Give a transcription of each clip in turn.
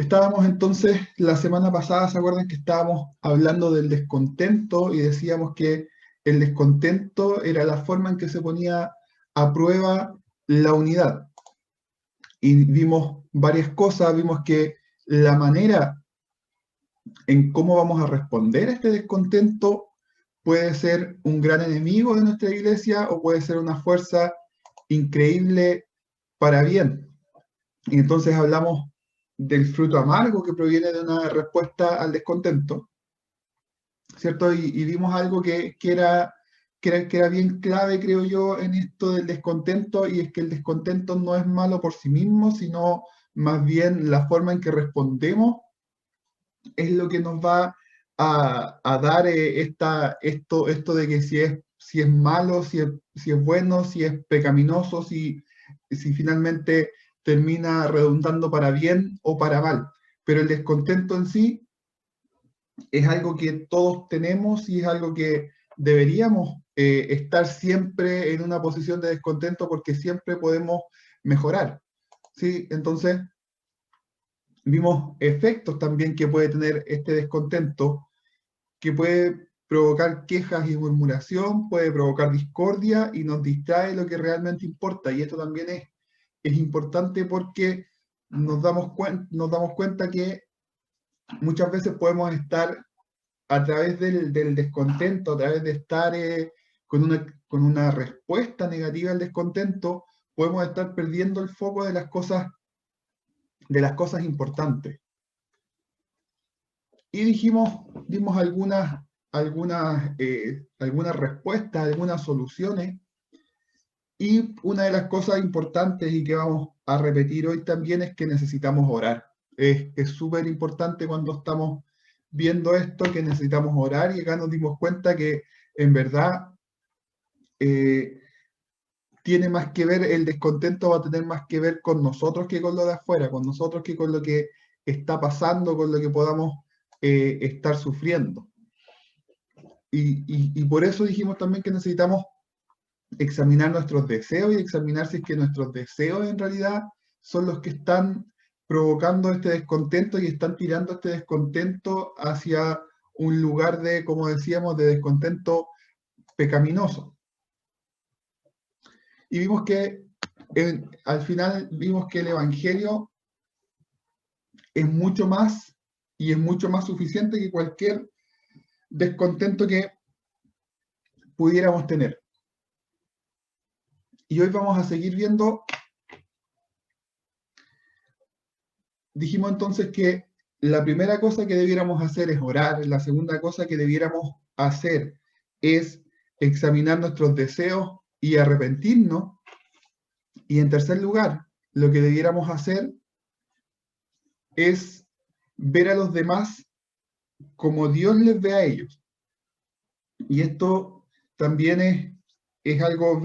Estábamos entonces, la semana pasada, ¿se acuerdan que estábamos hablando del descontento y decíamos que el descontento era la forma en que se ponía a prueba la unidad? Y vimos varias cosas, vimos que la manera en cómo vamos a responder a este descontento puede ser un gran enemigo de nuestra iglesia o puede ser una fuerza increíble para bien. Y entonces hablamos del fruto amargo que proviene de una respuesta al descontento, ¿cierto? Y vimos algo que era bien clave, creo yo, en esto del descontento, y es que el descontento no es malo por sí mismo, sino más bien la forma en que respondemos es lo que nos va a dar esto de que si es malo, si es bueno, si es pecaminoso, si finalmente termina redundando para bien o para mal. Pero el descontento en sí es algo que todos tenemos y es algo que deberíamos estar siempre en una posición de descontento porque siempre podemos mejorar, ¿sí? Entonces, vimos efectos también que puede tener este descontento, que puede provocar quejas y murmuración, puede provocar discordia y nos distrae lo que realmente importa. Y esto también es importante porque nos damos cuenta que muchas veces podemos estar a través del descontento, a través de estar con una respuesta negativa al descontento, podemos estar perdiendo el foco de las cosas importantes. Y dimos algunas respuestas, algunas soluciones. Y una de las cosas importantes y que vamos a repetir hoy también es que necesitamos orar. Es súper importante cuando estamos viendo esto que necesitamos orar, y acá nos dimos cuenta que en verdad eh, tiene más que ver, el descontento va a tener más que ver con nosotros que con lo de afuera, con nosotros que con lo que está pasando, con lo que podamos estar sufriendo. Y por eso dijimos también que necesitamos examinar nuestros deseos y examinar si es que nuestros deseos en realidad son los que están provocando este descontento y están tirando este descontento hacia un lugar de, como decíamos, de descontento pecaminoso. Y vimos que al final vimos que el Evangelio es mucho más y es mucho más suficiente que cualquier descontento que pudiéramos tener. Y hoy vamos a seguir viendo. Dijimos entonces que la primera cosa que debiéramos hacer es orar, la segunda cosa que debiéramos hacer es examinar nuestros deseos y arrepentirnos, y en tercer lugar, lo que debiéramos hacer es ver a los demás como Dios les ve a ellos. Y esto también es algo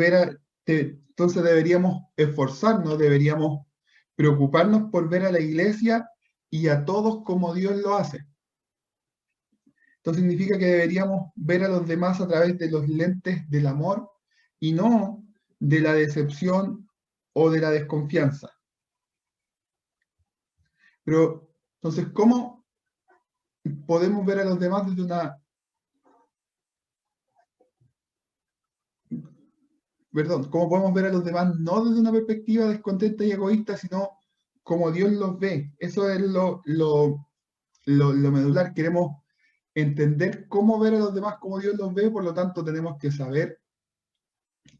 entonces deberíamos esforzarnos, deberíamos preocuparnos por ver a la iglesia y a todos como Dios lo hace. Esto significa que deberíamos ver a los demás a través de los lentes del amor y no de la decepción o de la desconfianza. Pero entonces, ¿cómo podemos ver a los demás desde una... Perdón, ¿cómo podemos ver a los demás no desde una perspectiva descontenta y egoísta, sino como Dios los ve? Eso es lo medular. Queremos entender cómo ver a los demás como Dios los ve, por lo tanto tenemos que saber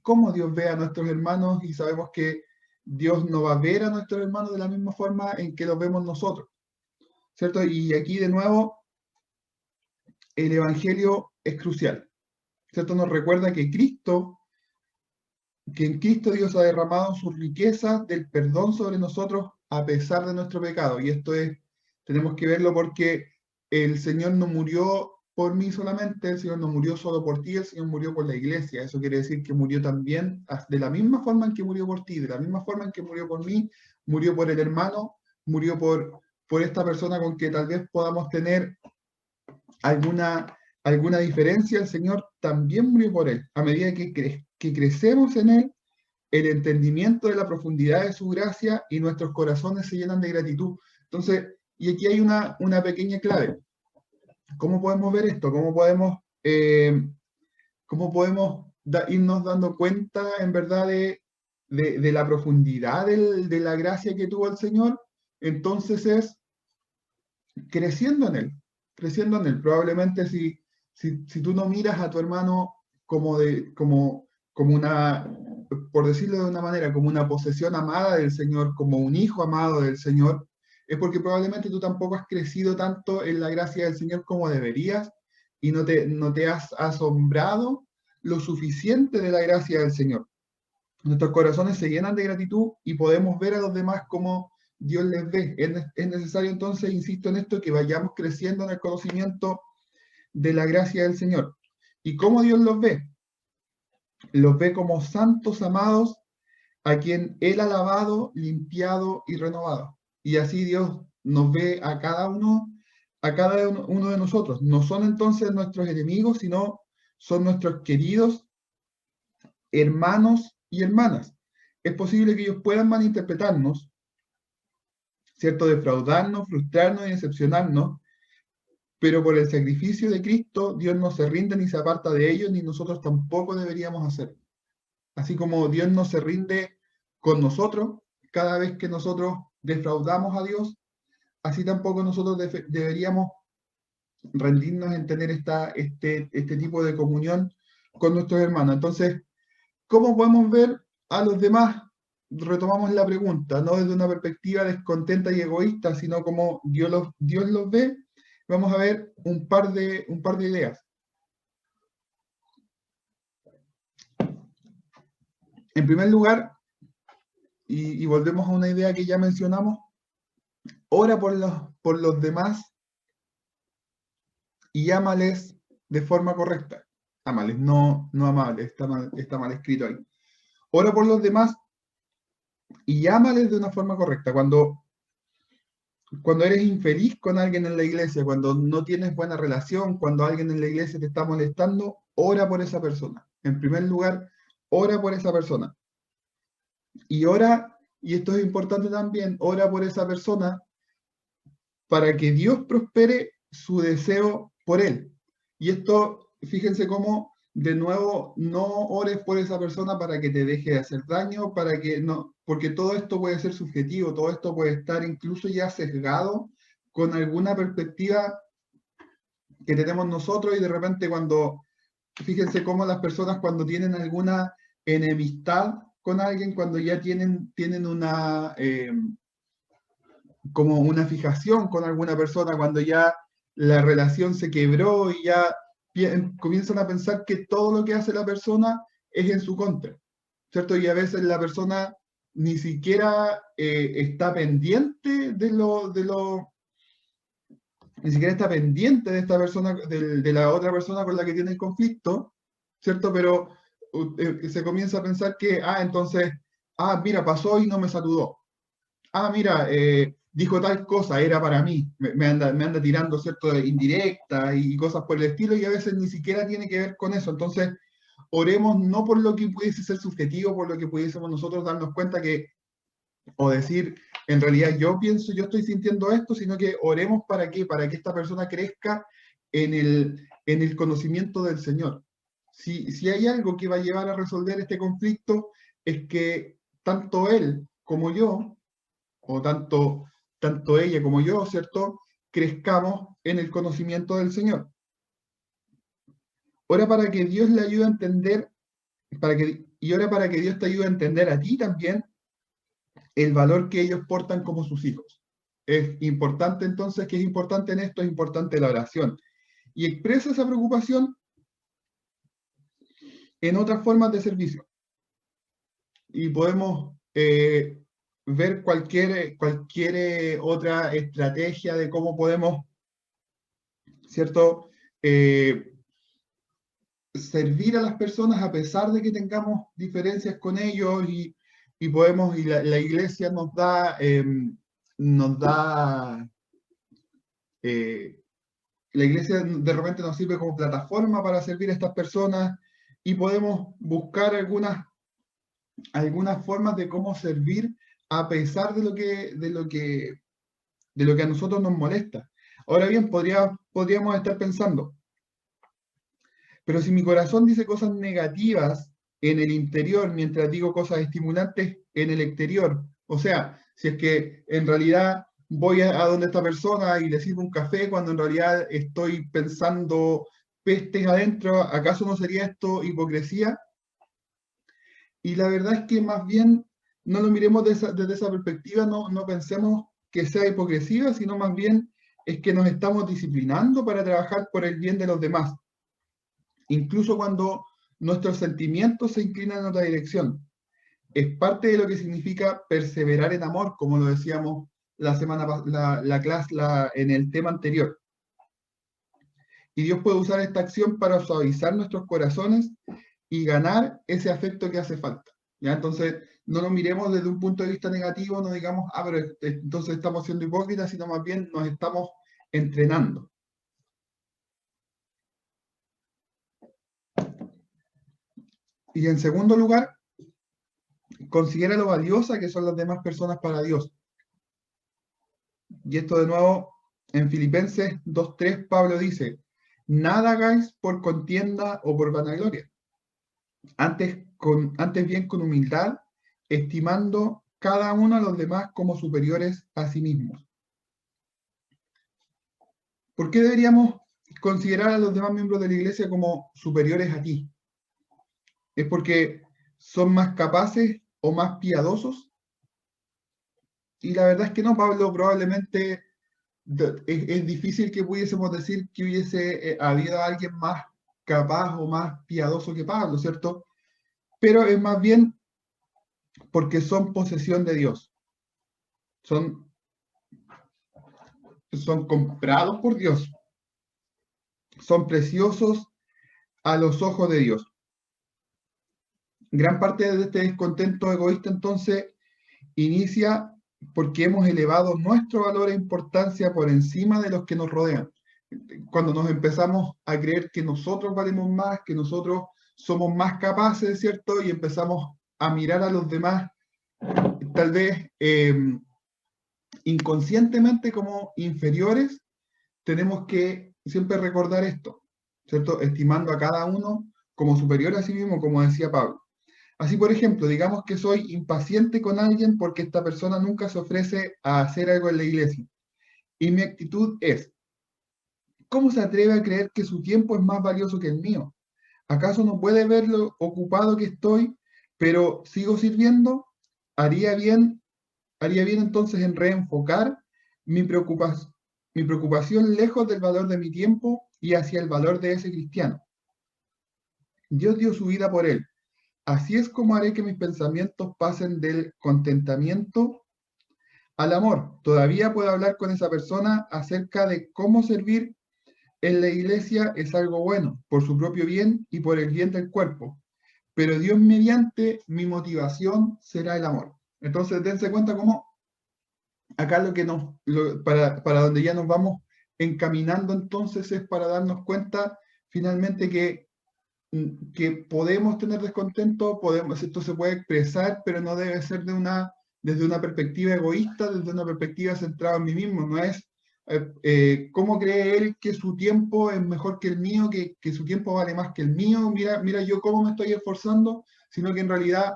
cómo Dios ve a nuestros hermanos, y sabemos que Dios no va a ver a nuestros hermanos de la misma forma en que los vemos nosotros, ¿cierto? Y aquí de nuevo el Evangelio es crucial, ¿cierto? Nos recuerda que en Cristo Dios ha derramado sus riquezas del perdón sobre nosotros a pesar de nuestro pecado. Y esto tenemos que verlo porque el Señor no murió por mí solamente, el Señor no murió solo por ti, el Señor murió por la iglesia. Eso quiere decir que murió también de la misma forma en que murió por ti, de la misma forma en que murió por mí, murió por el hermano, murió por esta persona con que tal vez podamos tener alguna diferencia. El Señor también murió por él. A medida que crecemos en él, el entendimiento de la profundidad de su gracia y nuestros corazones se llenan de gratitud. Entonces, Y aquí hay una pequeña clave. ¿Cómo podemos ver esto? ¿Cómo podemos irnos dando cuenta en verdad de la profundidad de la gracia que tuvo el Señor? Entonces es creciendo en Él, creciendo en Él. Probablemente si tú no miras a tu hermano como una, por decirlo de una manera, como una posesión amada del Señor, como un hijo amado del Señor, es porque probablemente tú tampoco has crecido tanto en la gracia del Señor como deberías y no te has asombrado lo suficiente de la gracia del Señor. Nuestros corazones se llenan de gratitud y podemos ver a los demás como Dios les ve. Es necesario entonces, insisto en esto, que vayamos creciendo en el conocimiento de la gracia del Señor. ¿Y cómo Dios los ve? Los ve como santos amados a quien Él ha lavado, limpiado y renovado. Y así Dios nos ve a cada uno de nosotros. No son entonces nuestros enemigos, sino son nuestros queridos hermanos y hermanas. Es posible que ellos puedan malinterpretarnos, ¿cierto? Defraudarnos, frustrarnos y decepcionarnos, pero por el sacrificio de Cristo, Dios no se rinde ni se aparta de ellos, ni nosotros tampoco deberíamos hacerlo. Así como Dios no se rinde con nosotros cada vez que nosotros defraudamos a Dios, así tampoco nosotros deberíamos rendirnos en tener este tipo de comunión con nuestros hermanos. Entonces, ¿cómo podemos ver a los demás? Retomamos la pregunta, no desde una perspectiva descontenta y egoísta, sino como Dios los ve. Vamos a ver un par de ideas. En primer lugar, y volvemos a una idea que ya mencionamos, ora por los demás y ámales de forma correcta. Ámales, no amables, está mal escrito ahí. Ora por los demás y ámales de una forma correcta. Cuando eres infeliz con alguien en la iglesia, cuando no tienes buena relación, cuando alguien en la iglesia te está molestando, ora por esa persona. En primer lugar, ora por esa persona. Y ora, y esto es importante también, ora por esa persona para que Dios prospere su deseo por él. Y esto, fíjense cómo, de nuevo, no ores por esa persona para que te deje de hacer daño, para que no, porque todo esto puede ser subjetivo, todo esto puede estar incluso ya sesgado con alguna perspectiva que tenemos nosotros y de repente fíjense cómo las personas cuando tienen alguna enemistad con alguien, cuando ya tienen como una fijación con alguna persona, cuando ya la relación se quebró y ya comienzan a pensar que todo lo que hace la persona es en su contra, ¿cierto? Y a veces la persona ni siquiera está pendiente ni siquiera está pendiente de esta persona, de la otra persona con la que tiene el conflicto, ¿cierto? Pero se comienza a pensar que, entonces, mira, pasó y no me saludó. Mira, dijo tal cosa, era para mí, me anda tirando, ¿cierto?, indirecta y cosas por el estilo, y a veces ni siquiera tiene que ver con eso. Entonces, oremos no por lo que pudiese ser subjetivo, por lo que pudiésemos nosotros darnos cuenta o decir, en realidad yo pienso, yo estoy sintiendo esto, sino que oremos para qué, para que esta persona crezca en el conocimiento del Señor. Si hay algo que va a llevar a resolver este conflicto, es que tanto él como yo, o tanto ella como yo, ¿cierto?, crezcamos en el conocimiento del Señor. Ora para que Dios le ayude a entender, y ora para que Dios te ayude a entender a ti también el valor que ellos portan como sus hijos. Es importante entonces, ¿qué es importante en esto? Es importante la oración. Y expresa esa preocupación en otras formas de servicio. Y podemos ver cualquier otra estrategia de cómo podemos, ¿cierto?, servir a las personas a pesar de que tengamos diferencias con ellos y la iglesia nos da eh, la iglesia de repente nos sirve como plataforma para servir a estas personas y podemos buscar algunas formas de cómo servir a pesar de lo que de lo que a nosotros nos molesta. Ahora bien, podríamos estar pensando, pero si mi corazón dice cosas negativas en el interior mientras digo cosas estimulantes en el exterior, o sea, si es que en realidad voy a donde esta persona y le sirvo un café cuando en realidad estoy pensando pestes adentro, ¿acaso no sería esto hipocresía? Y la verdad es que más bien no lo miremos desde esa perspectiva, no pensemos que sea hipocresía, sino más bien es que nos estamos disciplinando para trabajar por el bien de los demás, incluso cuando nuestros sentimientos se inclinan en otra dirección. Es parte de lo que significa perseverar en amor, como lo decíamos la clase en el tema anterior. Y Dios puede usar esta acción para suavizar nuestros corazones y ganar ese afecto que hace falta. ¿Ya? Entonces, no lo miremos desde un punto de vista negativo, no digamos, pero entonces estamos siendo hipócritas, sino más bien nos estamos entrenando. Y en segundo lugar, considera lo valiosa que son las demás personas para Dios. Y esto de nuevo, en Filipenses 2:3, Pablo dice, nada hagáis por contienda o por vanagloria, antes bien con humildad, estimando cada uno a los demás como superiores a sí mismos. ¿Por qué deberíamos considerar a los demás miembros de la iglesia como superiores a ti? ¿Es porque son más capaces o más piadosos? Y la verdad es que no, Pablo, probablemente es difícil que pudiésemos decir que hubiese habido alguien más capaz o más piadoso que Pablo, ¿cierto? Pero es más bien porque son posesión de Dios. Son comprados por Dios, son preciosos a los ojos de Dios. Gran parte de este descontento egoísta entonces inicia porque hemos elevado nuestro valor e importancia por encima de los que nos rodean. Cuando nos empezamos a creer que nosotros valemos más, que nosotros somos más capaces, ¿cierto? Y empezamos a mirar a los demás tal vez inconscientemente como inferiores, tenemos que siempre recordar esto, ¿cierto? Estimando a cada uno como superior a sí mismo, como decía Pablo. Así, por ejemplo, digamos que soy impaciente con alguien porque esta persona nunca se ofrece a hacer algo en la iglesia. Y mi actitud es, ¿cómo se atreve a creer que su tiempo es más valioso que el mío? ¿Acaso no puede ver lo ocupado que estoy, pero sigo sirviendo? ¿Haría bien, haría bien entonces en reenfocar mi preocupación lejos del valor de mi tiempo y hacia el valor de ese cristiano? Dios dio su vida por él. Así es como haré que mis pensamientos pasen del contentamiento al amor. Todavía puedo hablar con esa persona acerca de cómo servir en la iglesia es algo bueno, por su propio bien y por el bien del cuerpo. Pero Dios mediante mi motivación será el amor. Entonces dense cuenta cómo acá para donde ya nos vamos encaminando entonces es para darnos cuenta finalmente que podemos tener descontento, esto se puede expresar, pero no debe ser desde una perspectiva egoísta, desde una perspectiva centrada en mí mismo. No es cómo cree él que su tiempo es mejor que el mío, que su tiempo vale más que el mío, mira yo cómo me estoy esforzando, sino que en realidad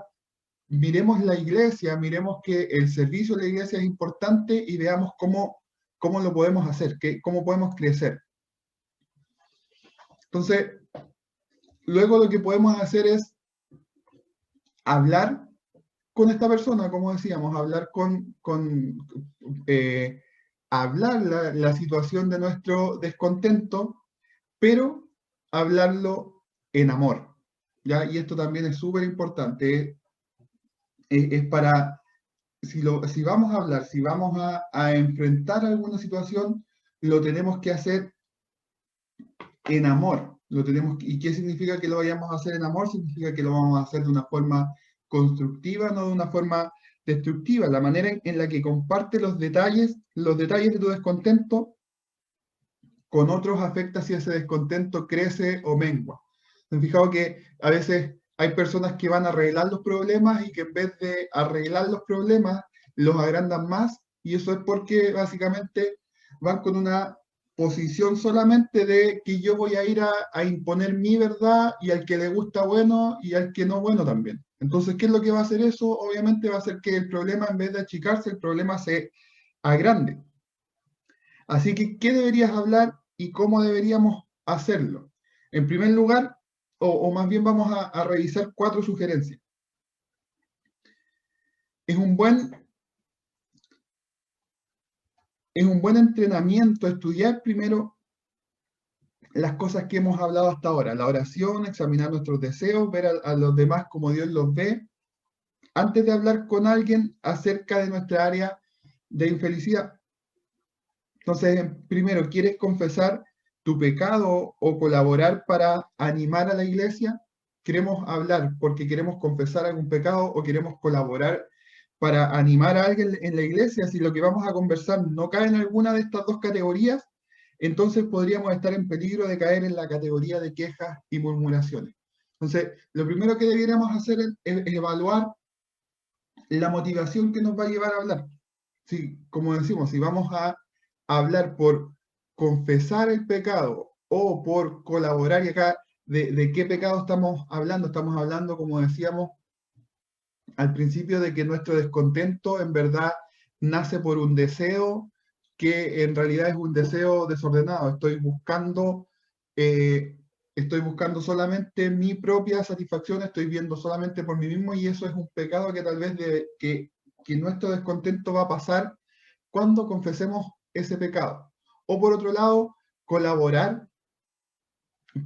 miremos la iglesia, miremos que el servicio de la iglesia es importante y veamos cómo lo podemos hacer, cómo podemos crecer. Entonces, luego lo que podemos hacer es hablar con esta persona, como decíamos, hablar la situación de nuestro descontento, pero hablarlo en amor, ¿ya? Y esto también es súper importante, es para, si vamos a hablar, si vamos a enfrentar alguna situación, lo tenemos que hacer en amor. ¿Y qué significa que lo vayamos a hacer en amor? Significa que lo vamos a hacer de una forma constructiva, no de una forma destructiva. La manera en la que comparte los detalles de tu descontento con otros afecta si ese descontento crece o mengua. ¿Se han fijado que a veces hay personas que van a arreglar los problemas y que en vez de arreglar los problemas los agrandan más y eso es porque básicamente van con una posición solamente de que yo voy a ir a imponer mi verdad y al que le gusta bueno y al que no bueno también. Entonces, ¿qué es lo que va a hacer eso? Obviamente va a hacer que el problema, en vez de achicarse, el problema se agrande. Así que, ¿qué deberías hablar y cómo deberíamos hacerlo? En primer lugar, o más bien vamos a revisar 4 sugerencias. Es un buen entrenamiento estudiar primero las cosas que hemos hablado hasta ahora, la oración, examinar nuestros deseos, ver a los demás como Dios los ve, antes de hablar con alguien acerca de nuestra área de infelicidad. Entonces, primero, ¿quieres confesar tu pecado o colaborar para animar a la iglesia? ¿Queremos hablar porque queremos confesar algún pecado o queremos colaborar para animar a alguien en la iglesia? Si lo que vamos a conversar no cae en alguna de estas 2 categorías, entonces podríamos estar en peligro de caer en la categoría de quejas y murmuraciones. Entonces, lo primero que debiéramos hacer es evaluar la motivación que nos va a llevar a hablar. Si, como decimos, si vamos a hablar por confesar el pecado o por colaborar, y acá de qué pecado estamos hablando, como decíamos al principio, de que nuestro descontento en verdad nace por un deseo que en realidad es un deseo desordenado. Eh, estoy buscando solamente mi propia satisfacción, estoy viendo solamente por mí mismo y eso es un pecado que tal vez que nuestro descontento va a pasar cuando confesemos ese pecado. O por otro lado, colaborar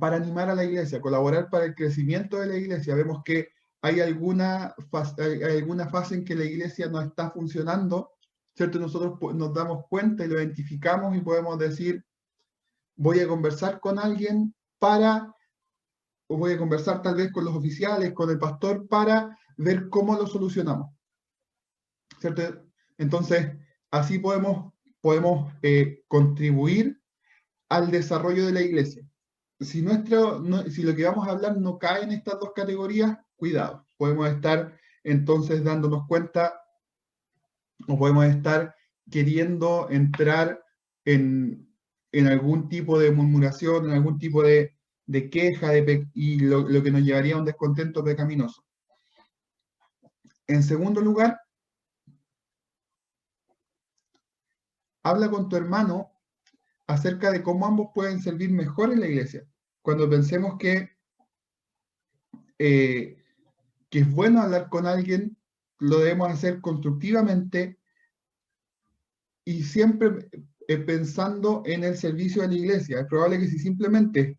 para animar a la iglesia, colaborar para el crecimiento de la iglesia. Vemos que hay alguna fase en que la iglesia no está funcionando, ¿cierto? Nosotros nos damos cuenta y lo identificamos y podemos decir, voy a conversar con alguien o voy a conversar tal vez con los oficiales, con el pastor, para ver cómo lo solucionamos, ¿cierto? Entonces, así podemos contribuir al desarrollo de la iglesia. Si lo que vamos a hablar no cae en estas 2 categorías, cuidado, podemos estar entonces dándonos cuenta o podemos estar queriendo entrar en algún tipo de murmuración, en algún tipo de queja y lo que nos llevaría a un descontento pecaminoso. En segundo lugar, habla con tu hermano acerca de cómo ambos pueden servir mejor en la iglesia. Cuando pensemos eh, que es bueno hablar con alguien, lo debemos hacer constructivamente y siempre pensando en el servicio de la iglesia. Es probable que si simplemente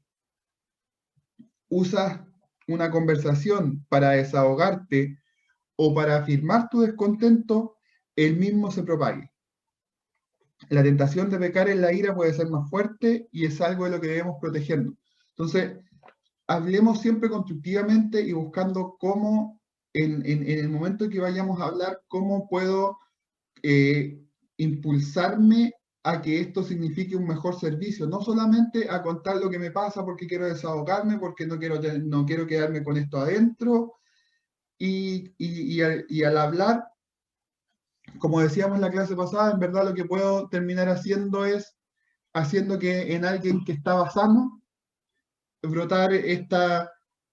usas una conversación para desahogarte o para afirmar tu descontento, el mismo se propague. La tentación de pecar en la ira puede ser más fuerte y es algo de lo que debemos protegernos. Entonces, hablemos siempre constructivamente y buscando cómo, en el momento en que vayamos a hablar, cómo puedo eh, impulsarme a que esto signifique un mejor servicio, no solamente a contar lo que me pasa porque quiero desahogarme, porque no quiero quedarme con esto adentro, y al hablar, como decíamos en la clase pasada, en verdad lo que puedo terminar haciendo es haciendo que en alguien que estaba sano, brotar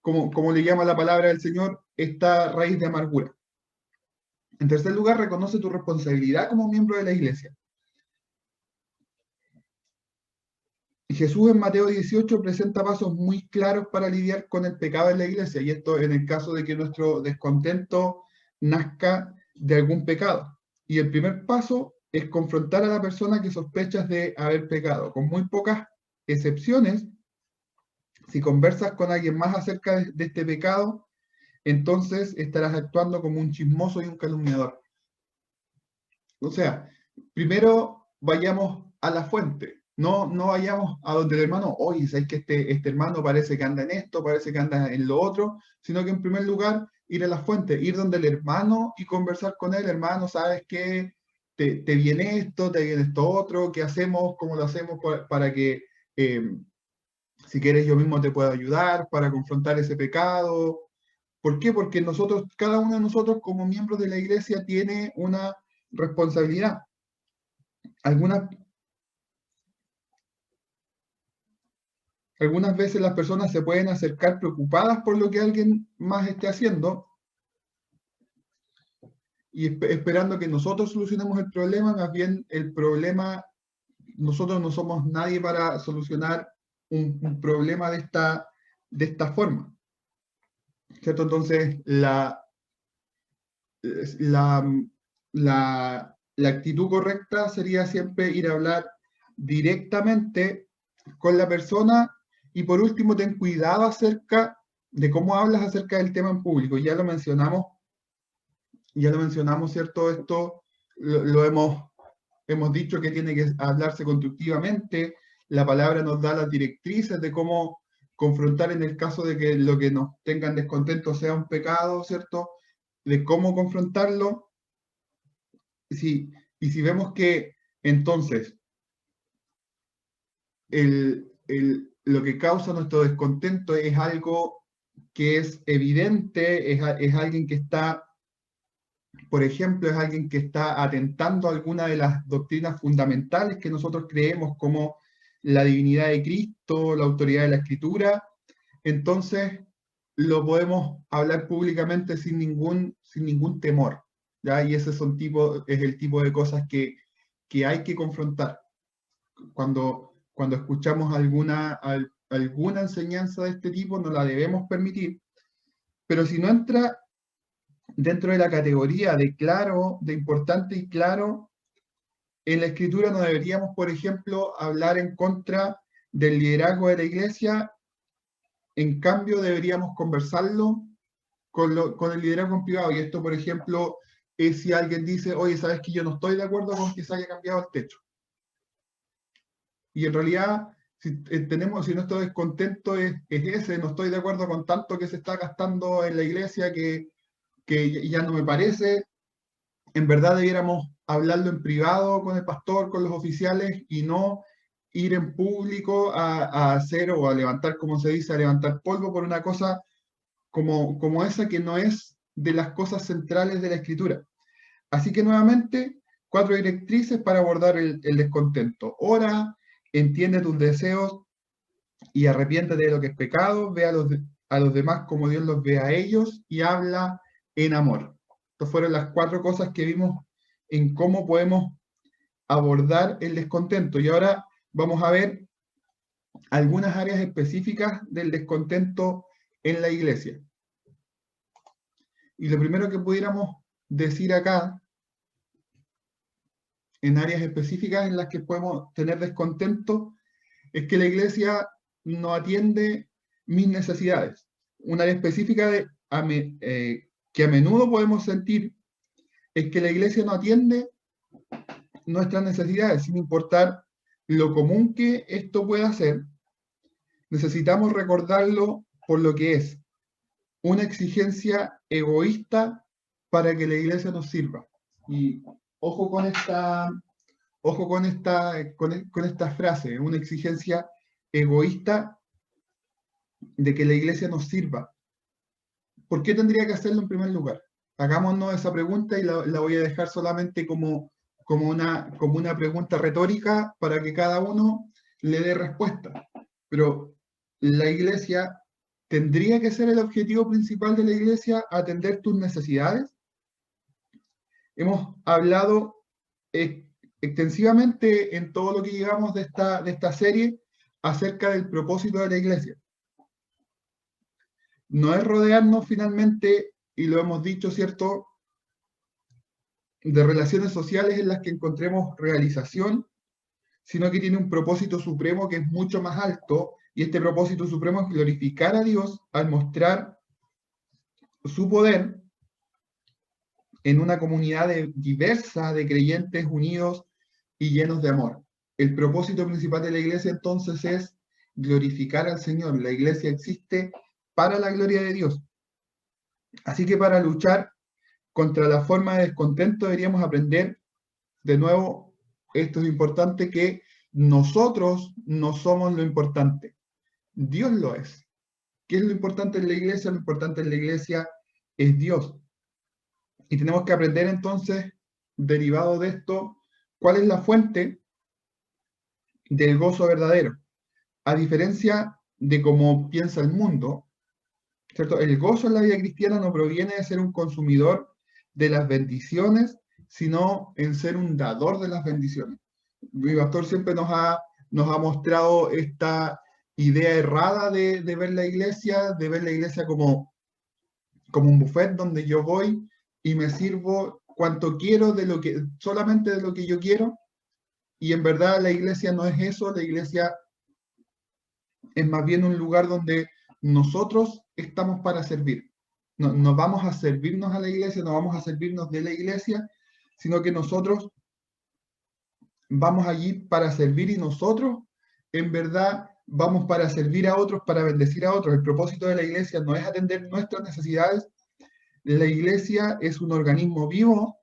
como le llama la palabra del Señor, esta raíz de amargura. En tercer lugar, reconoce tu responsabilidad como miembro de la iglesia. Jesús en Mateo 18 presenta pasos muy claros para lidiar con el pecado en la iglesia, y esto en el caso de que nuestro descontento nazca de algún pecado. Y el primer paso es confrontar a la persona que sospechas de haber pecado. Con muy pocas excepciones, si conversas con alguien más acerca de este pecado, entonces estarás actuando como un chismoso y un calumniador. O sea, primero vayamos a la fuente, no vayamos a donde el hermano, oye, ¿sabes que este hermano parece que anda en esto, parece que anda en lo otro? Sino que en primer lugar, ir a la fuente, ir donde el hermano y conversar con él. Hermano, ¿sabes qué? Te viene esto, te viene esto otro, ¿qué hacemos? ¿Cómo lo hacemos para que, si quieres, yo mismo te pueda ayudar para confrontar ese pecado? ¿Por qué? Porque nosotros, cada uno de nosotros como miembros de la iglesia tiene una responsabilidad. Algunas veces las personas se pueden acercar preocupadas por lo que alguien más esté haciendo y esperando que nosotros solucionemos el problema. Más bien el problema, nosotros no somos nadie para solucionar un problema de esta forma, ¿cierto? Entonces, la, la actitud correcta sería siempre ir a hablar directamente con la persona y por último ten cuidado acerca de cómo hablas acerca del tema en público. Ya lo mencionamos, ¿cierto? Esto lo hemos dicho que tiene que hablarse constructivamente. La palabra nos da las directrices de cómo confrontar en el caso de que lo que nos tengan descontento sea un pecado, ¿cierto? De cómo confrontarlo. Si, y si vemos que entonces lo que causa nuestro descontento es algo que es evidente, es alguien que está, por ejemplo, es alguien que está atentando a alguna de las doctrinas fundamentales que nosotros creemos, como la divinidad de Cristo, la autoridad de la Escritura, entonces lo podemos hablar públicamente sin ningún temor, ¿ya? Y ese es el tipo de cosas que hay que confrontar. Cuando escuchamos alguna enseñanza de este tipo, no la debemos permitir, pero si no entra dentro de la categoría de claro, de importante y claro, en la escritura no deberíamos, por ejemplo, hablar en contra del liderazgo de la iglesia, en cambio deberíamos conversarlo con el liderazgo en privado. Y esto, por ejemplo, es si alguien dice, oye, ¿sabes que yo no estoy de acuerdo con que se haya cambiado el techo? Y en realidad, si nuestro descontento es ese, no estoy de acuerdo con tanto que se está gastando en la iglesia que ya no me parece, en verdad debiéramos hablarlo en privado con el pastor, con los oficiales y no ir en público a hacer o a levantar, como se dice, a levantar polvo por una cosa como esa que no es de las cosas centrales de la escritura. Así que nuevamente, 4 directrices para abordar el descontento. Ora, entiende tus deseos y arrepiéntete de lo que es pecado, ve a los demás como Dios los ve a ellos y habla en amor. Estas fueron las 4 cosas que vimos en cómo podemos abordar el descontento. Y ahora vamos a ver algunas áreas específicas del descontento en la iglesia. Y lo primero que pudiéramos decir acá, en áreas específicas en las que podemos tener descontento, es que la iglesia no atiende mis necesidades. Un área específica que a menudo podemos sentir es que la iglesia no atiende nuestras necesidades, sin importar lo común que esto pueda ser. Necesitamos recordarlo por lo que es una exigencia egoísta para que la iglesia nos sirva. Y ojo con con esta frase, una exigencia egoísta de que la iglesia nos sirva. ¿Por qué tendría que hacerlo en primer lugar? Hagámonos esa pregunta y la voy a dejar solamente como una pregunta retórica para que cada uno le dé respuesta. Pero la iglesia tendría que ser el objetivo principal de la iglesia, atender tus necesidades. Hemos hablado extensivamente en todo lo que llevamos de esta serie acerca del propósito de la iglesia. No es rodearnos finalmente, y lo hemos dicho, ¿cierto?, de relaciones sociales en las que encontremos realización, sino que tiene un propósito supremo que es mucho más alto, y este propósito supremo es glorificar a Dios al mostrar su poder en una comunidad diversa de creyentes unidos y llenos de amor. El propósito principal de la iglesia entonces es glorificar al Señor. La iglesia existe para la gloria de Dios. Así que para luchar contra la forma de descontento deberíamos aprender, de nuevo, esto es importante, que nosotros no somos lo importante. Dios lo es. ¿Qué es lo importante en la iglesia? Lo importante en la iglesia es Dios. Y tenemos que aprender entonces, derivado de esto, ¿Cuál es la fuente del gozo verdadero? A diferencia de cómo piensa el mundo, ¿cierto? El gozo en la vida cristiana no proviene de ser un consumidor de las bendiciones, sino en ser un dador de las bendiciones. Mi pastor siempre nos ha mostrado esta idea errada de ver la iglesia como un buffet donde yo voy y me sirvo cuanto quiero solamente de lo que yo quiero, y en verdad la iglesia no es eso. La iglesia es más bien un lugar donde nosotros estamos para servir. No vamos a servirnos a la iglesia, no vamos a servirnos de la iglesia, sino que nosotros vamos allí para servir, y nosotros en verdad vamos para servir a otros, para bendecir a otros. El propósito de la iglesia no es atender nuestras necesidades. La iglesia es un organismo vivo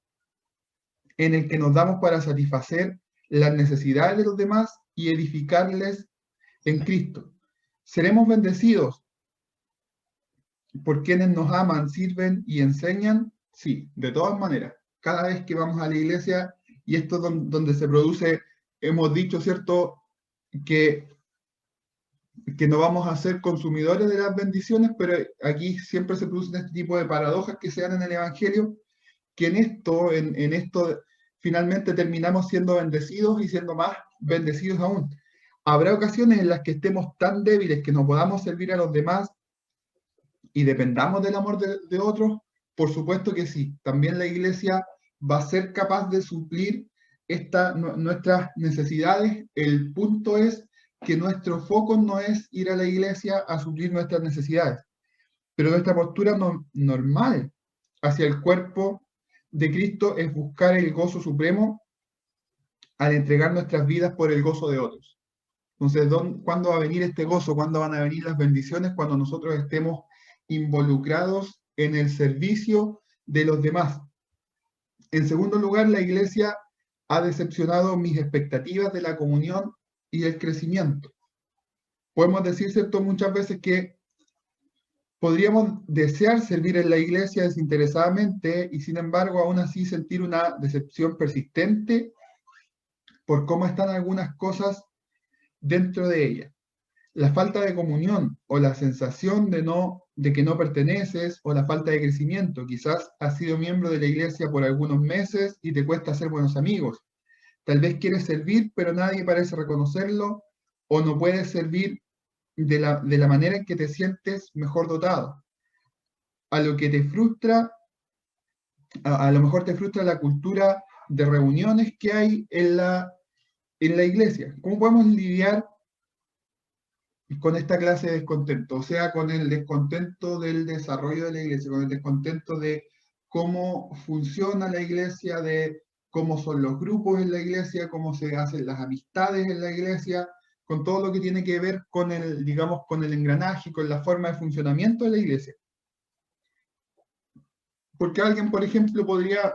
en el que nos damos para satisfacer las necesidades de los demás y edificarles en Cristo. ¿Seremos bendecidos por quienes nos aman, sirven y enseñan? Sí, de todas maneras. Cada vez que vamos a la iglesia, y esto es donde se produce, hemos dicho, ¿cierto?, que no vamos a ser consumidores de las bendiciones, pero aquí siempre se producen este tipo de paradojas que se dan en el Evangelio, que en esto finalmente terminamos siendo bendecidos y siendo más bendecidos aún. Habrá ocasiones en las que estemos tan débiles que no podamos servir a los demás y dependamos del amor de otros. Por supuesto que sí. También la iglesia va a ser capaz de suplir nuestras necesidades. El punto es que nuestro foco no es ir a la iglesia a suplir nuestras necesidades, pero nuestra postura normal hacia el cuerpo de Cristo es buscar el gozo supremo al entregar nuestras vidas por el gozo de otros. Entonces, ¿cuándo va a venir este gozo? ¿Cuándo van a venir las bendiciones? Cuando nosotros estemos involucrados en el servicio de los demás. En segundo lugar, la iglesia ha decepcionado mis expectativas de la comunión y el crecimiento. Podemos decir, ¿cierto?, muchas veces que podríamos desear servir en la iglesia desinteresadamente y sin embargo aún así sentir una decepción persistente por cómo están algunas cosas dentro de ella. La falta de comunión o la sensación de que no perteneces, o la falta de crecimiento. Quizás has sido miembro de la iglesia por algunos meses y te cuesta hacer buenos amigos. Tal vez quieres servir, pero nadie parece reconocerlo, o no puedes servir de la manera en que te sientes mejor dotado. A lo que te frustra, a lo mejor te frustra la cultura de reuniones que hay en la iglesia. ¿Cómo podemos lidiar con esta clase de descontento? O sea, con el descontento del desarrollo de la iglesia, con el descontento de cómo funciona la iglesia, de cómo son los grupos en la iglesia, cómo se hacen las amistades en la iglesia, con todo lo que tiene que ver con digamos, con el engranaje, con la forma de funcionamiento de la iglesia. Porque alguien, por ejemplo, podría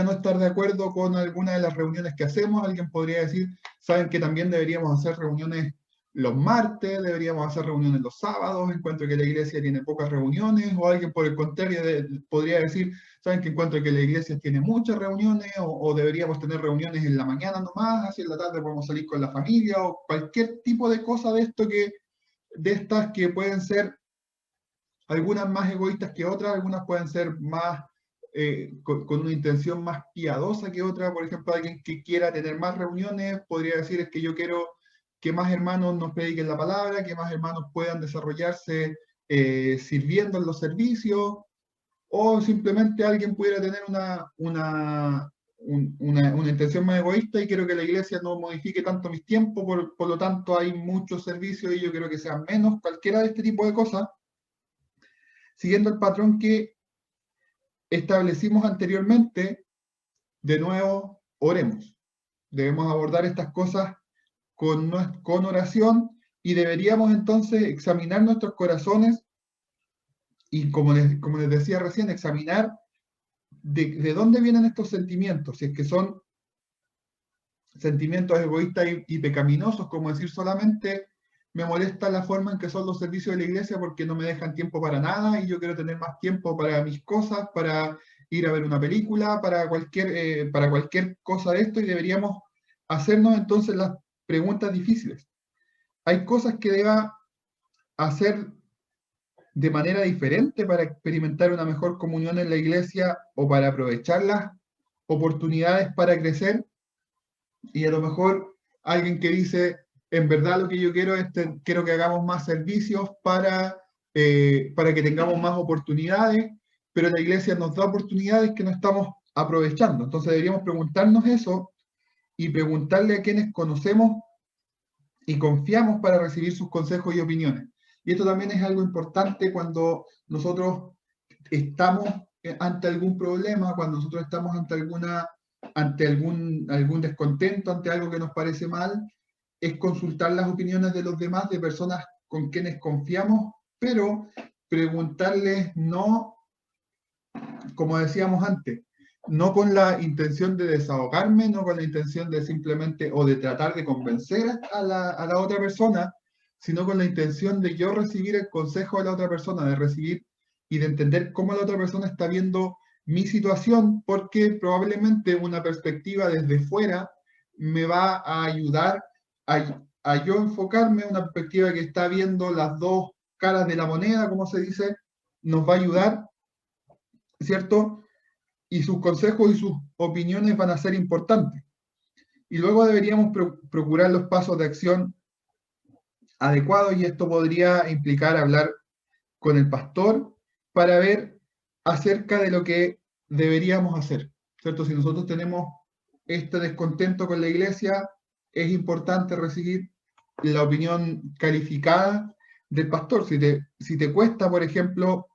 no estar de acuerdo con alguna de las reuniones que hacemos. Alguien podría decir, saben que también deberíamos hacer reuniones los martes, deberíamos hacer reuniones los sábados, encuentro que la iglesia tiene pocas reuniones. O alguien, por el contrario, podría decir, saben que encuentro que la iglesia tiene muchas reuniones, o deberíamos tener reuniones en la mañana nomás, así en la tarde podemos salir con la familia, o cualquier tipo de cosa de estas que pueden ser algunas más egoístas que otras, algunas pueden ser más con una intención más piadosa que otra. Por ejemplo, alguien que quiera tener más reuniones podría decir, es que yo quiero que más hermanos nos prediquen la palabra, que más hermanos puedan desarrollarse sirviendo en los servicios, o simplemente alguien pudiera tener una intención más egoísta y quiero que la iglesia no modifique tanto mis tiempos, por lo tanto hay muchos servicios y yo quiero que sean menos. Cualquiera de este tipo de cosas, siguiendo el patrón que establecimos anteriormente. De nuevo, oremos. Debemos abordar estas cosas con oración, y deberíamos entonces examinar nuestros corazones y, como les decía recién, examinar de dónde vienen estos sentimientos. Si es que son sentimientos egoístas y pecaminosos, como decir, solamente me molesta la forma en que son los servicios de la iglesia porque no me dejan tiempo para nada y yo quiero tener más tiempo para mis cosas, para ir a ver una película, para cualquier cosa de esto, y deberíamos hacernos entonces las preguntas difíciles. Hay cosas que deba hacer de manera diferente para experimentar una mejor comunión en la iglesia o para aprovechar las oportunidades para crecer, y a lo mejor alguien que dice, en verdad lo que yo quiero es, quiero que hagamos más servicios para que tengamos más oportunidades, pero la iglesia nos da oportunidades que no estamos aprovechando. Entonces deberíamos preguntarnos eso y preguntarle a quienes conocemos y confiamos para recibir sus consejos y opiniones. Y esto también es algo importante cuando nosotros estamos ante algún problema, cuando nosotros estamos ante algún descontento, ante algo que nos parece mal, es consultar las opiniones de los demás, de personas con quienes confiamos, pero preguntarles no, como decíamos antes, no con la intención de desahogarme, no con la intención de simplemente o de tratar de convencer a la otra persona, sino con la intención de yo recibir el consejo de la otra persona, de recibir y de entender cómo la otra persona está viendo mi situación, porque probablemente una perspectiva desde fuera me va a ayudar a yo enfocarme, una perspectiva que está viendo las dos caras de la moneda, como se dice, nos va a ayudar, ¿cierto? Y sus consejos y sus opiniones van a ser importantes. Y luego deberíamos procurar los pasos de acción adecuados, y esto podría implicar hablar con el pastor para ver acerca de lo que deberíamos hacer, ¿cierto? Si nosotros tenemos este descontento con la iglesia, es importante recibir la opinión calificada del pastor. Si te cuesta, por ejemplo,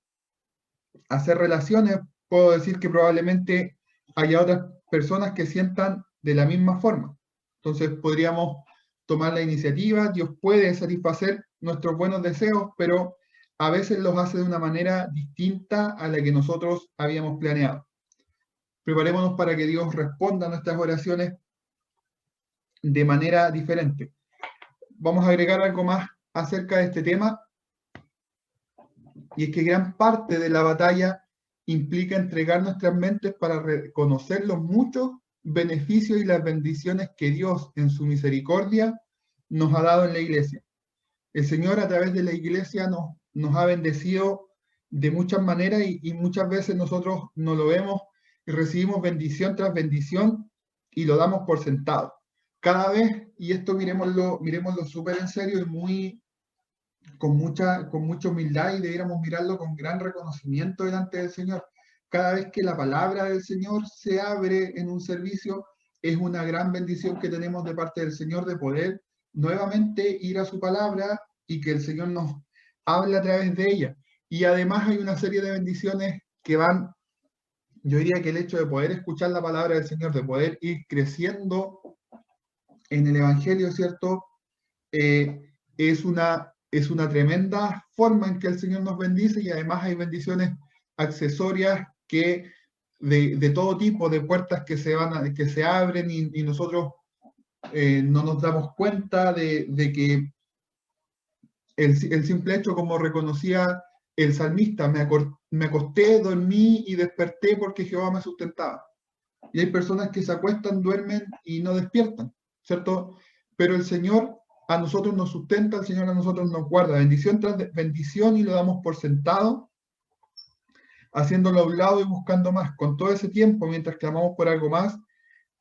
hacer relaciones, puedo decir que probablemente haya otras personas que sientan de la misma forma. Entonces podríamos tomar la iniciativa. Dios puede satisfacer nuestros buenos deseos, pero a veces los hace de una manera distinta a la que nosotros habíamos planeado. Preparémonos para que Dios responda a nuestras oraciones de manera diferente. Vamos a agregar algo más acerca de este tema, y es que gran parte de la batalla implica entregar nuestras mentes para reconocer los muchos beneficios y las bendiciones que Dios en su misericordia nos ha dado en la iglesia. El Señor a través de la iglesia nos ha bendecido de muchas maneras, y muchas veces nosotros no lo vemos y recibimos bendición tras bendición y lo damos por sentado. Cada vez, y esto miremoslo súper en serio y con mucha humildad, y debiéramos mirarlo con gran reconocimiento delante del Señor. Cada vez que la palabra del Señor se abre en un servicio, es una gran bendición que tenemos de parte del Señor de poder nuevamente ir a su palabra y que el Señor nos hable a través de ella. Y además hay una serie de bendiciones que van, yo diría que el hecho de poder escuchar la palabra del Señor, de poder ir creciendo en el Evangelio, ¿cierto? Es una tremenda forma en que el Señor nos bendice, y además hay bendiciones accesorias de todo tipo, de puertas que se abren, y nosotros no nos damos cuenta de que el simple hecho, como reconocía el salmista, me acosté, dormí y desperté porque Jehová me sustentaba. Y hay personas que se acuestan, duermen y no despiertan, ¿cierto? Pero el Señor a nosotros nos sustenta, el Señor a nosotros nos guarda, bendición tras bendición, y lo damos por sentado, haciéndolo a un lado y buscando más. Con todo ese tiempo, mientras clamamos por algo más,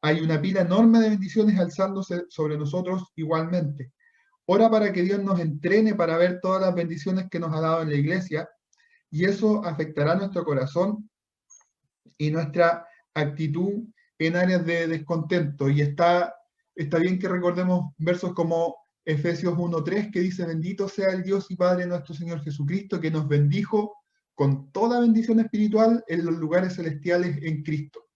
hay una pila enorme de bendiciones alzándose sobre nosotros igualmente. Ora para que Dios nos entrene para ver todas las bendiciones que nos ha dado en la iglesia, y eso afectará nuestro corazón y nuestra actitud en áreas de descontento. Y está bien que recordemos versos como Efesios 1:3, que dice: bendito sea el Dios y Padre nuestro Señor Jesucristo, que nos bendijo con toda bendición espiritual en los lugares celestiales en Cristo.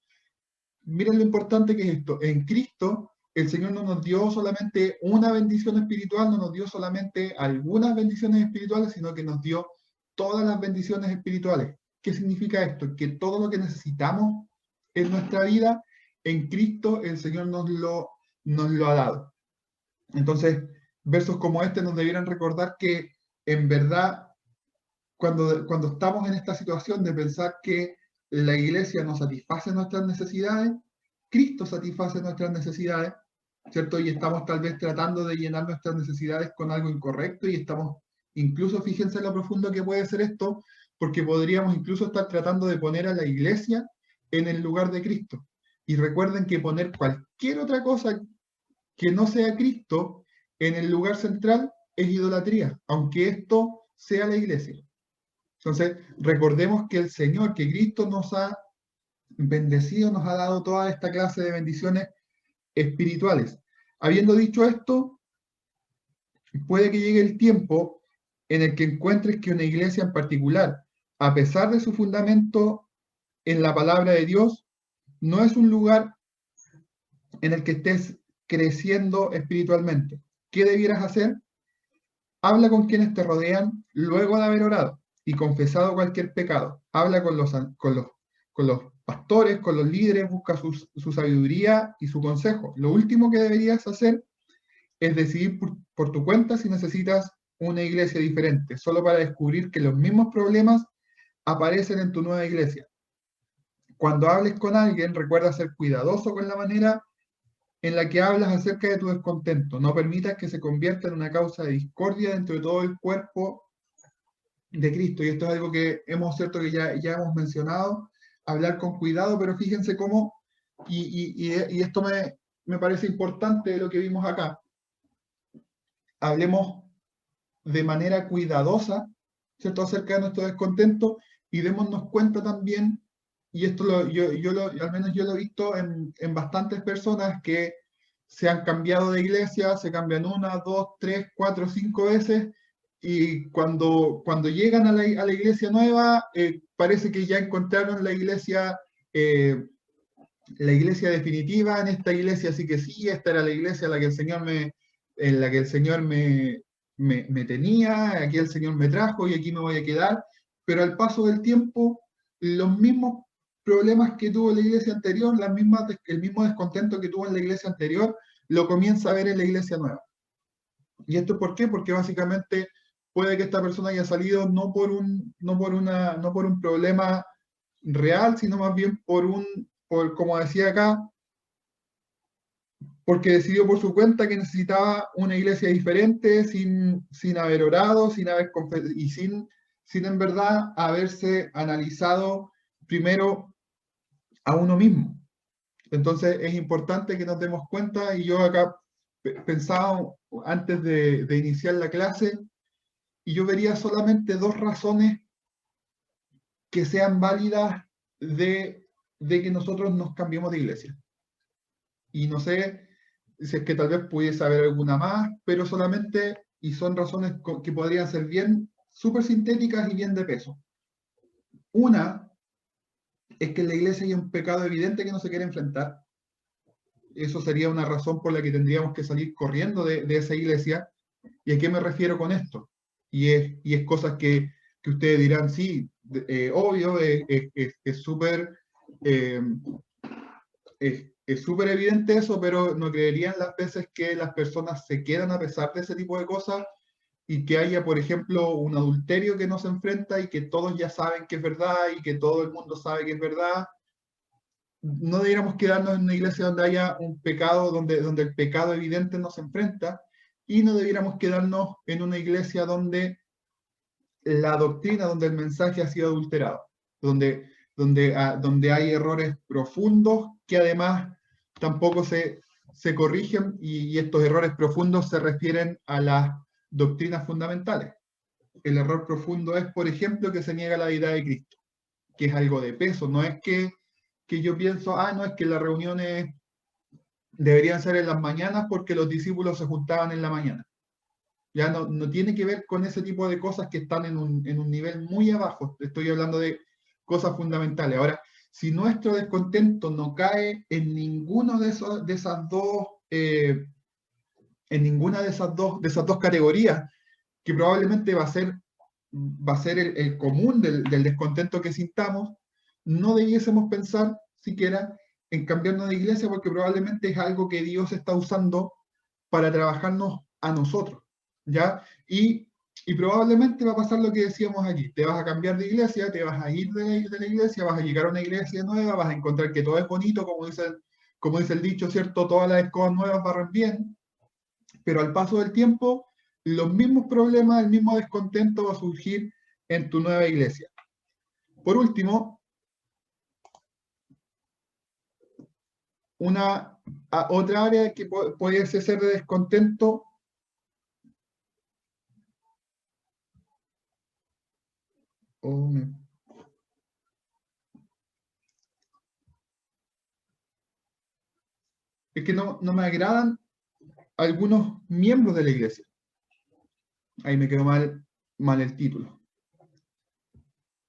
Miren lo importante que es esto. En Cristo, el Señor no nos dio solamente una bendición espiritual, no nos dio solamente algunas bendiciones espirituales, sino que nos dio todas las bendiciones espirituales. ¿Qué significa esto? Que todo lo que necesitamos en nuestra vida, en Cristo, el Señor nos lo ha dado. Entonces, versos como este nos debieran recordar que, en verdad, cuando estamos en esta situación de pensar que la iglesia no satisface nuestras necesidades, Cristo satisface nuestras necesidades, ¿cierto? Y estamos tal vez tratando de llenar nuestras necesidades con algo incorrecto y estamos, incluso fíjense lo profundo que puede ser esto, porque podríamos incluso estar tratando de poner a la iglesia en el lugar de Cristo. Y recuerden que poner cualquier otra cosa que no sea Cristo en el lugar central es idolatría, aunque esto sea la iglesia. Entonces, recordemos que el Señor, que Cristo nos ha bendecido, nos ha dado toda esta clase de bendiciones espirituales. Habiendo dicho esto, puede que llegue el tiempo en el que encuentres que una iglesia en particular, a pesar de su fundamento en la palabra de Dios, no es un lugar en el que estés creciendo espiritualmente. ¿Qué debieras hacer? Habla con quienes te rodean luego de haber orado y confesado cualquier pecado. Habla con los pastores, con los líderes, busca su sabiduría y su consejo. Lo último que deberías hacer es decidir por tu cuenta si necesitas una iglesia diferente, solo para descubrir que los mismos problemas aparecen en tu nueva iglesia. Cuando hables con alguien, recuerda ser cuidadoso con la manera en la que hablas acerca de tu descontento. No permitas que se convierta en una causa de discordia dentro de todo el cuerpo de Cristo. Y esto es algo que cierto que ya hemos mencionado, hablar con cuidado, pero fíjense cómo, y esto me parece importante de lo que vimos acá, hablemos de manera cuidadosa, ¿cierto?, acerca de nuestro descontento y démonos cuenta también, y esto al menos yo lo he visto en bastantes personas que se han cambiado de iglesia, se cambian una, dos, tres, cuatro, cinco veces, y cuando llegan a la iglesia nueva, parece que ya encontraron la iglesia definitiva. En esta iglesia sí que sí, esta era la iglesia en la que el Señor me tenía, aquí el Señor me trajo y aquí me voy a quedar, pero al paso del tiempo, los mismos problemas que tuvo la iglesia anterior, el mismo descontento que tuvo en la iglesia anterior, lo comienza a ver en la iglesia nueva. ¿Y esto por qué? Porque básicamente puede que esta persona haya salido no por un problema real, sino más bien como decía acá, porque decidió por su cuenta que necesitaba una iglesia diferente, sin haber orado, y sin en verdad haberse analizado primero a uno mismo. Entonces es importante que nos demos cuenta, y yo acá pensaba antes de iniciar la clase, y yo vería solamente dos razones que sean válidas de que nosotros nos cambiemos de iglesia. Y no sé si es que tal vez pudiese haber alguna más, pero solamente, y son razones que podrían ser bien súper sintéticas y bien de peso. Una es que en la iglesia hay un pecado evidente que no se quiere enfrentar. Eso sería una razón por la que tendríamos que salir corriendo de esa iglesia. ¿Y a qué me refiero con esto? Y es cosas que ustedes dirán, sí, obvio, es súper es súper evidente eso, pero no creerían las veces que las personas se quedan a pesar de ese tipo de cosas, y que haya, por ejemplo, un adulterio que no se enfrenta y que todos ya saben que es verdad y que todo el mundo sabe que es verdad. No deberíamos quedarnos en una iglesia donde haya un pecado, donde el pecado evidente no se enfrenta, y no debiéramos quedarnos en una iglesia donde la doctrina, donde el mensaje ha sido adulterado, donde hay errores profundos que además tampoco se corrigen, y estos errores profundos se refieren a las doctrinas fundamentales. El error profundo es, por ejemplo, que se niega la deidad de Cristo, que es algo de peso. No es que yo pienso, no es que las reuniones deberían ser en las mañanas porque los discípulos se juntaban en la mañana. Ya no tiene que ver con ese tipo de cosas que están en un nivel muy abajo. Estoy hablando de cosas fundamentales. Ahora, si nuestro descontento no cae en ninguno de esas dos, en ninguna de esas dos categorías, que probablemente va a ser el común del descontento que sintamos, no debiésemos pensar siquiera en cambiarnos de iglesia, porque probablemente es algo que Dios está usando para trabajarnos a nosotros, ¿ya? Y Y probablemente va a pasar lo que decíamos aquí. Te vas a cambiar de iglesia, te vas a ir de la iglesia, vas a llegar a una iglesia nueva, vas a encontrar que todo es bonito, como dice el dicho, ¿cierto? Todas las escobas nuevas barren bien, pero al paso del tiempo, los mismos problemas, el mismo descontento va a surgir en tu nueva iglesia. Por último, otra área que puede ser de descontento es que no me agradan algunos miembros de la iglesia. Ahí me quedó mal el título.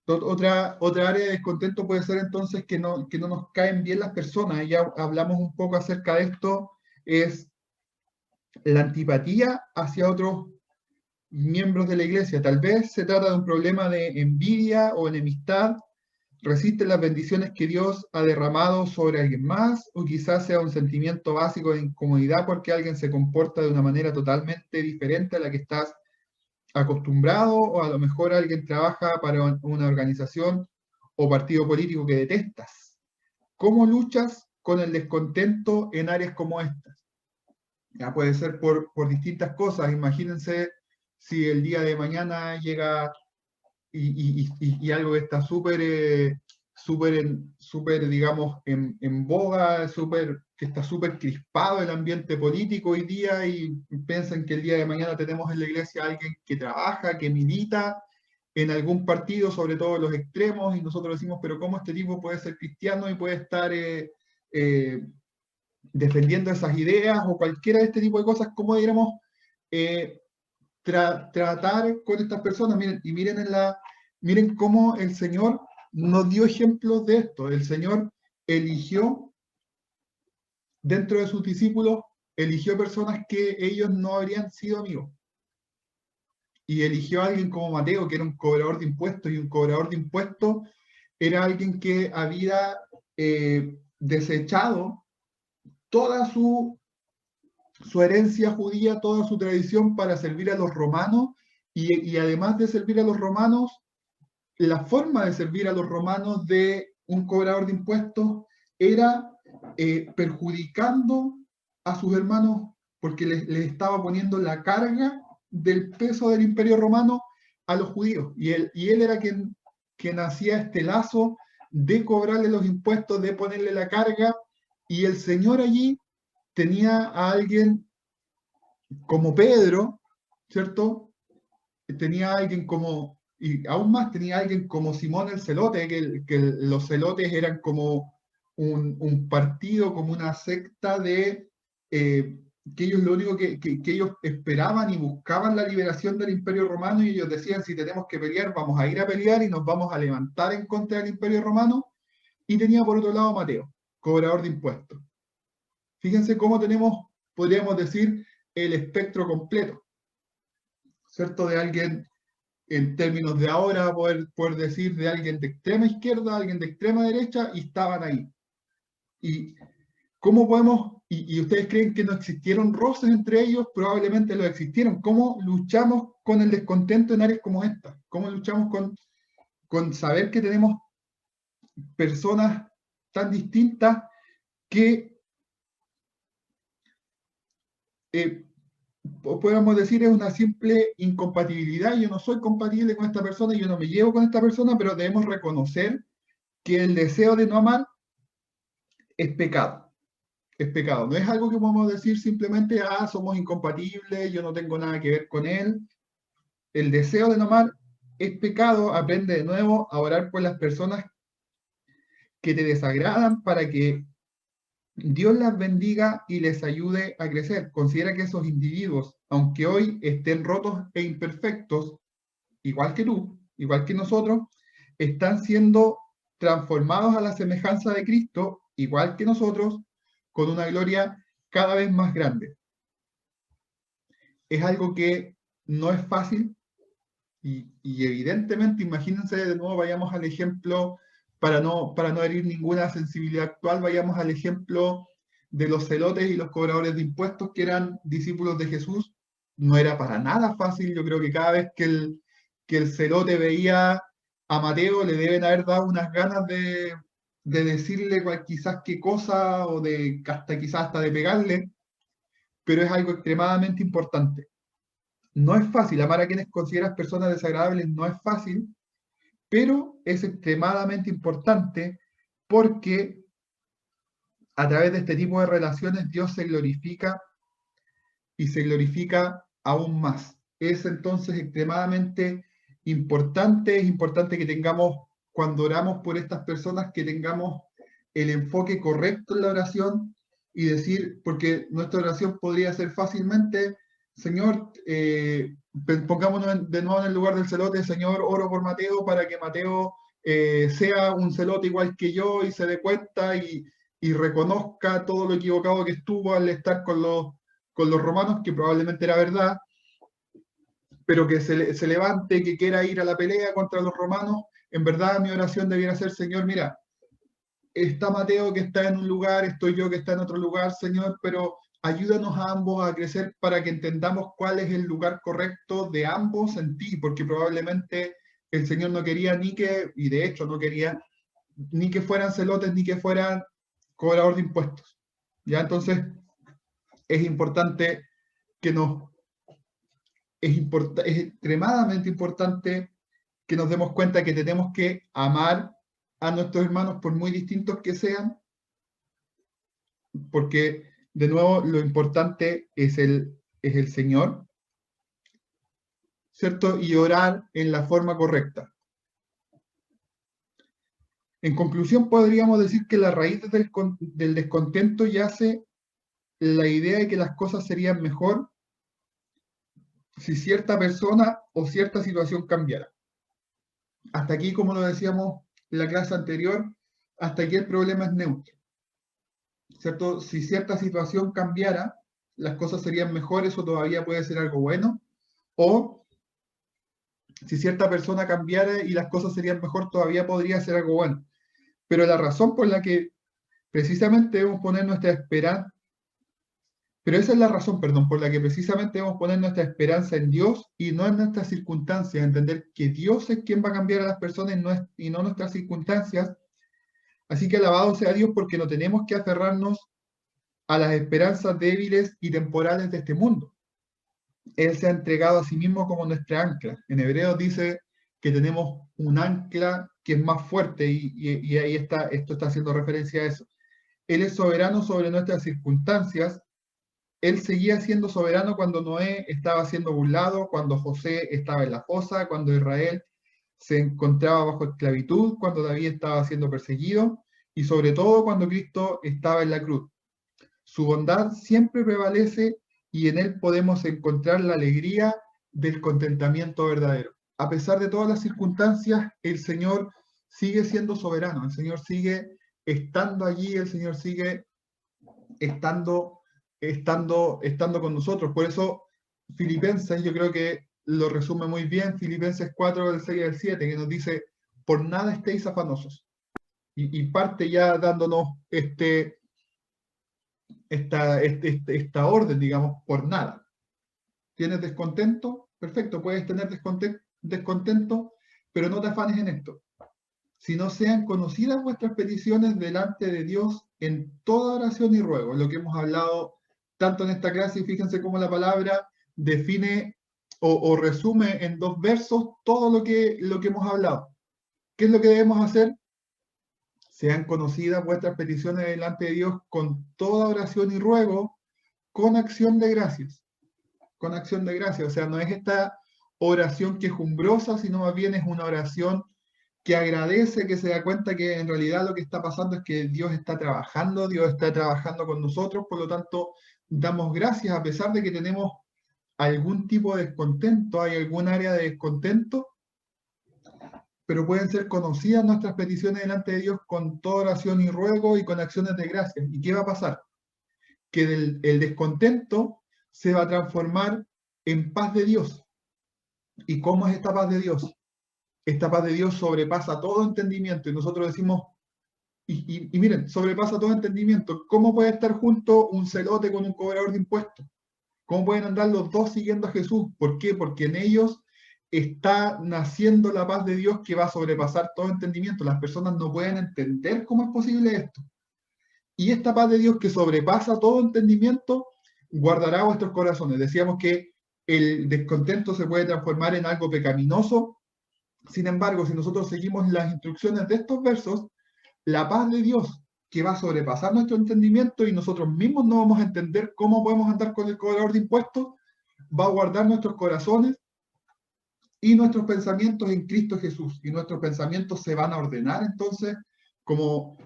Otra área de descontento puede ser entonces que no nos caen bien las personas. Ya hablamos un poco acerca de esto, es la antipatía hacia otros miembros de la iglesia. Tal vez se trata de un problema de envidia o enemistad, resisten las bendiciones que Dios ha derramado sobre alguien más, o quizás sea un sentimiento básico de incomodidad porque alguien se comporta de una manera totalmente diferente a la que estás acostumbrado, o a lo mejor alguien trabaja para una organización o partido político que detestas. ¿Cómo luchas con el descontento en áreas como estas? Ya puede ser por distintas cosas. Imagínense si el día de mañana llega y algo que está súper, digamos, en boga, que está súper crispado el ambiente político hoy día, y piensan que el día de mañana tenemos en la iglesia a alguien que trabaja, que milita en algún partido, sobre todo los extremos, y nosotros decimos, pero ¿cómo este tipo puede ser cristiano y puede estar defendiendo esas ideas o cualquiera de este tipo de cosas? ¿Cómo deberíamos tratar con estas personas? Miren, y miren cómo el Señor nos dio ejemplos de esto. El Señor eligió dentro de sus discípulos, eligió personas que ellos no habrían sido amigos. Y eligió a alguien como Mateo, que era un cobrador de impuestos, y un cobrador de impuestos era alguien que había desechado toda su herencia judía, toda su tradición para servir a los romanos, y además de servir a los romanos, la forma de servir a los romanos de un cobrador de impuestos era perjudicando a sus hermanos, porque les estaba poniendo la carga del peso del imperio romano a los judíos. Y él era quien hacía este lazo de cobrarle los impuestos, de ponerle la carga, y el Señor allí tenía a alguien como Pedro, ¿cierto? Tenía a alguien como, y aún más tenía a alguien como Simón el Celote, que los celotes eran como un partido, como una secta que ellos lo único que ellos esperaban y buscaban la liberación del imperio romano, y ellos decían, si tenemos que pelear, vamos a ir a pelear y nos vamos a levantar en contra del imperio romano. Y tenía por otro lado Mateo, cobrador de impuestos. Fíjense cómo tenemos, podríamos decir, el espectro completo, ¿cierto? De alguien, en términos de ahora, poder decir de alguien de extrema izquierda, alguien de extrema derecha, y estaban ahí. ¿Y cómo podemos, y ustedes creen que no existieron roces entre ellos? Probablemente lo existieron. ¿Cómo luchamos con el descontento en áreas como esta? ¿Cómo luchamos con saber que tenemos personas tan distintas que podemos decir es una simple incompatibilidad? Yo no soy compatible con esta persona, yo no me llevo con esta persona, pero debemos reconocer que el deseo de no amar es pecado. Es pecado. No es algo que podemos decir simplemente, somos incompatibles, yo no tengo nada que ver con él. El deseo de no amar es pecado. Aprende de nuevo a orar por las personas que te desagradan para que Dios las bendiga y les ayude a crecer. Considera que esos individuos, aunque hoy estén rotos e imperfectos, igual que tú, igual que nosotros, están siendo transformados a la semejanza de Cristo, igual que nosotros, con una gloria cada vez más grande. Es algo que no es fácil, y evidentemente, imagínense, de nuevo vayamos al ejemplo, para no herir ninguna sensibilidad actual, vayamos al ejemplo de los celotes y los cobradores de impuestos, que eran discípulos de Jesús. no era para nada fácil. Yo creo que cada vez que el celote veía a Mateo, le deben haber dado unas ganas de decirle quizás qué cosa, o de hasta quizás hasta de pegarle, pero es algo extremadamente importante. No es fácil, amar a quienes consideras personas desagradables no es fácil, pero es extremadamente importante porque a través de este tipo de relaciones Dios se glorifica y se glorifica aún más. Es entonces extremadamente importante, es importante que tengamos, cuando oramos por estas personas, que tengamos el enfoque correcto en la oración y decir, porque nuestra oración podría ser fácilmente, Señor, pongámonos de nuevo en el lugar del celote, Señor, oro por Mateo para que Mateo sea un celote igual que yo y se dé cuenta y reconozca todo lo equivocado que estuvo al estar con los romanos, que probablemente era verdad, pero que se levante, que quiera ir a la pelea contra los romanos. En verdad mi oración debiera ser, Señor, mira, está Mateo que está en un lugar, estoy yo que está en otro lugar, Señor, pero ayúdanos a ambos a crecer para que entendamos cuál es el lugar correcto de ambos en ti, porque probablemente el Señor no quería ni que, y de hecho no quería, ni que fueran celotes, ni que fueran cobrador de impuestos. Ya entonces es importante que nos es extremadamente importante que nos demos cuenta que tenemos que amar a nuestros hermanos por muy distintos que sean, porque de nuevo lo importante es el Señor, ¿cierto? Y orar en la forma correcta. En conclusión, podríamos decir que la raíz del descontento yace la idea de que las cosas serían mejor si cierta persona o cierta situación cambiara. Hasta aquí, como lo decíamos en la clase anterior, hasta aquí el problema es neutro, ¿cierto? Si cierta situación cambiara, las cosas serían mejores o todavía puede ser algo bueno, o si cierta persona cambiara y las cosas serían mejor, todavía podría ser algo bueno. Pero la razón por la que precisamente debemos poner nuestra esperanza, pero esa es la razón, perdón, por la que precisamente debemos poner nuestra esperanza en Dios y no en nuestras circunstancias, entender que Dios es quien va a cambiar a las personas y no nuestras circunstancias. Así que alabado sea Dios porque no tenemos que aferrarnos a las esperanzas débiles y temporales de este mundo. Él se ha entregado a sí mismo como nuestra ancla. En Hebreos dice que tenemos un ancla que es más fuerte y ahí está, esto está haciendo referencia a eso. Él es soberano sobre nuestras circunstancias. Él seguía siendo soberano cuando Noé estaba siendo burlado, cuando José estaba en la fosa, cuando Israel se encontraba bajo esclavitud, cuando David estaba siendo perseguido y sobre todo cuando Cristo estaba en la cruz. Su bondad siempre prevalece y en él podemos encontrar la alegría del contentamiento verdadero. A pesar de todas las circunstancias, el Señor sigue siendo soberano, el Señor sigue estando allí, el Señor sigue estando con nosotros. Por eso Filipenses, yo creo que lo resume muy bien, Filipenses 4, del 6 al 7, que nos dice, por nada estéis afanosos. Y parte ya dándonos esta orden, digamos, por nada. ¿Tienes descontento? Perfecto, puedes tener descontento, pero no te afanes en esto. Si no sean conocidas vuestras peticiones delante de Dios en toda oración y ruego, lo que hemos hablado tanto en esta clase, y fíjense cómo la palabra define o resume en 2 versos todo lo que hemos hablado. ¿Qué es lo que debemos hacer? Sean conocidas vuestras peticiones delante de Dios con toda oración y ruego, con acción de gracias. Con acción de gracias. O sea, no es esta oración quejumbrosa, sino más bien es una oración que agradece, que se da cuenta que en realidad lo que está pasando es que Dios está trabajando con nosotros, por lo tanto, damos gracias a pesar de que tenemos algún tipo de descontento, hay algún área de descontento, pero pueden ser conocidas nuestras peticiones delante de Dios con toda oración y ruego y con acciones de gracias. ¿Y qué va a pasar? Que el descontento se va a transformar en paz de Dios. ¿Y cómo es esta paz de Dios? Esta paz de Dios sobrepasa todo entendimiento y nosotros decimos, y miren, sobrepasa todo entendimiento. ¿Cómo puede estar junto un celote con un cobrador de impuestos? ¿Cómo pueden andar los dos siguiendo a Jesús? ¿Por qué? Porque en ellos está naciendo la paz de Dios que va a sobrepasar todo entendimiento. Las personas no pueden entender cómo es posible esto. Y esta paz de Dios que sobrepasa todo entendimiento, guardará vuestros corazones. Decíamos que el descontento se puede transformar en algo pecaminoso. Sin embargo, si nosotros seguimos las instrucciones de estos versos, la paz de Dios que va a sobrepasar nuestro entendimiento y nosotros mismos no vamos a entender cómo podemos andar con el cobrador de impuestos, va a guardar nuestros corazones y nuestros pensamientos en Cristo Jesús. Y nuestros pensamientos se van a ordenar entonces, como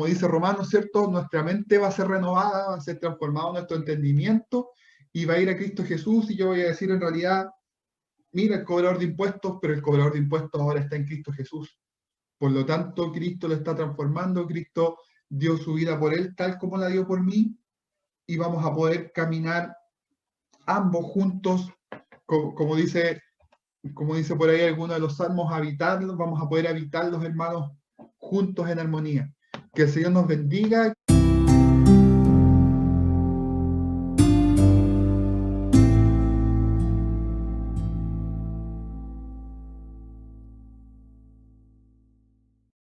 dice Romanos, ¿cierto? Nuestra mente va a ser renovada, va a ser transformado nuestro entendimiento y va a ir a Cristo Jesús y yo voy a decir en realidad, mira el cobrador de impuestos, pero el cobrador de impuestos ahora está en Cristo Jesús. Por lo tanto, Cristo lo está transformando, Cristo dio su vida por él, tal como la dio por mí, y vamos a poder caminar ambos juntos, como dice por ahí alguno de los salmos, habitarlos, vamos a poder habitar los hermanos juntos en armonía. Que el Señor nos bendiga.